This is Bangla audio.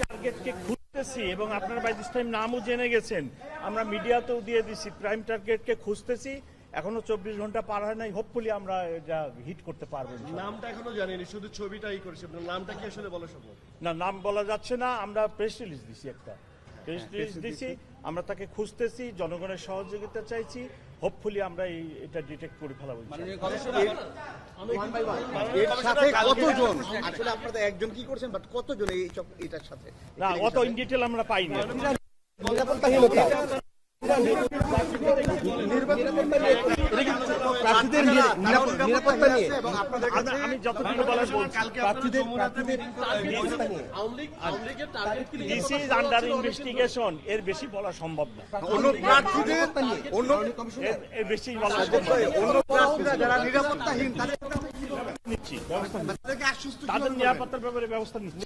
টার্গেটকে খুঁজতেছি এবং আপনারা বাই দিস টাইম নামও জেনে গেছেন, আমরা মিডিয়াতেও দিয়ে দিছি। প্রাইম টার্গেটকে খুঁজতেছি, এখনো 24 ঘন্টা পার হয় নাই। হোপফুলি আমরা এটা হিট করতে পারবো। নামটা এখনো জানেনি, শুধু ছবিটাই করেছে। নামটা কি আসলে বলা সম্ভব না? নাম বলা যাচ্ছে না। আমরা প্রেস রিলিজ দিছি, একটা প্রেস রিলিজ দিছি। আমরা তাকে খুঁজতেছি, জনগণের সহযোগিতা চাইছি। হোপফুলি আমরা এটা ডিটেক্ট করে ফেলাবো। এর সাথে কতজন আসলে আপনারা একজন কি করছেন, বাট কতজন এই এটার সাথে? না, অত ইন ডিটেল আমরা পাইনি। নিরাপত্তাহীনতা নিরাপত্তা নিয়ে আমি যতটুকু বলার বলছি, দিস ইজ আন্ডার ইনভেস্টিগেশন। এর বেশি বলা সম্ভব না। অন্য প্রার্থীদের এর বেশি বলা সম্ভব না। অন্য প্রার্থীরা যারা নিরাপত্তাহীন নিচ্ছি ব্যবস্থা, তাদের নিরাপত্তার ব্যাপারে ব্যবস্থা নিচ্ছি।